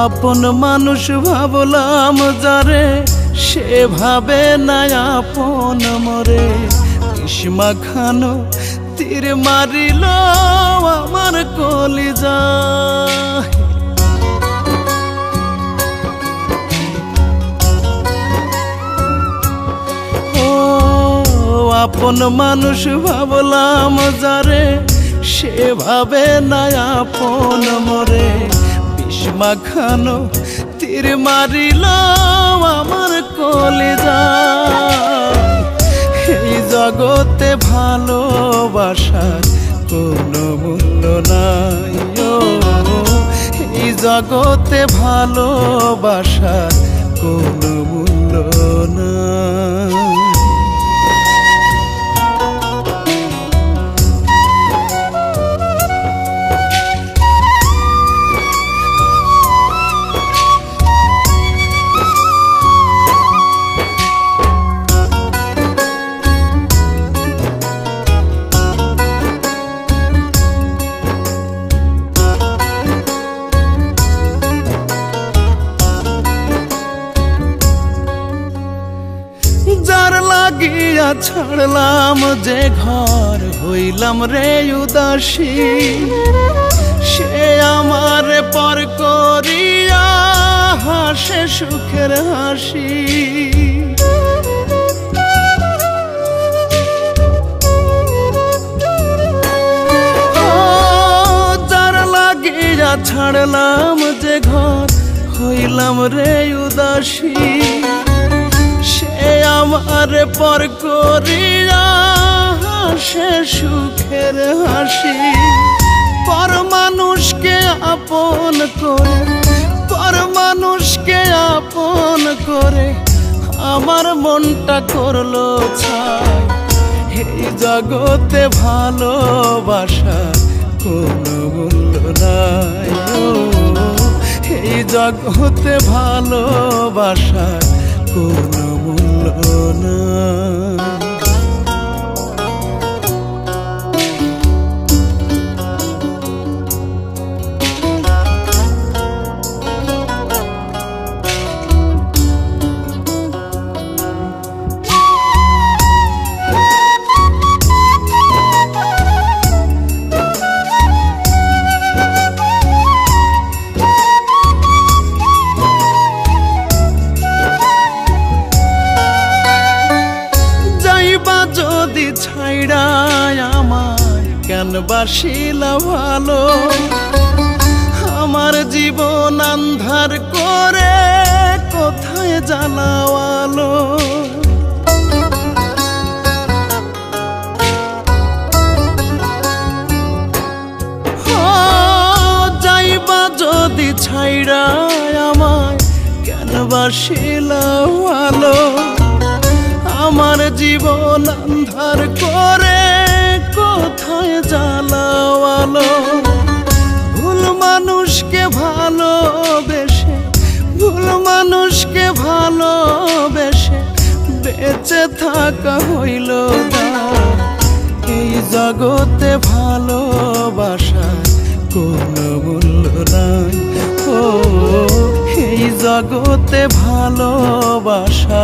আপন মানুষ ভাবলাম যারে, সে ভাবে না আপন মরে। ইসমা খানো তীর মারিল আমার কলিজা। ও আপন মানুষ ভাবলাম যারে, সে ভাবে না আপন মরে। ইসমা খানো তীর মারিল আমার কলিজা। এই জগতে ভালোবাসার কোনো মূল্য নাই। ও এই জগতে ভালোবাসার কোনো মূল্য নাই। যার লাগিয়া ছাড়লাম যে ঘর, হইলাম রে উদাসী। সে আমার পর করিয়া হাসে সুখের হাসি। যার লাগিয়া ছাড়লাম যে ঘর, হইলাম রে উদাসী। সে আমার পর করিয়া হাসে সুখের হাসি। পর মানুষকে আপন করে, পর মানুষকে আপন করে আমার মনটা করলো ছাই। এই জগতে ভালোবাসা কোনো মূল্য নাই। এই জগতে ভালোবাসা কোনো মূল্য নাই। যদি ছাইড়ায় আমায় কেন বাসিলা ভালো, আমার জীবন আন্ধার করে কোথায় জ্বালাওয়ালো। যাইবা যদি ছাইড়ায় আমায় কেন বাসিলা ভালো, আমার জীবন আন্ধার করে কোথায় জ্বালাওয়ালো। ভুল মানুষকে ভালোবেসে, ভুল মানুষকে ভালোবেসে বেঁচে থাকা হইল না। এই জগতে ভালোবাসার কোনো মূল্য নাই। ও এই জগতে ভালোবাসা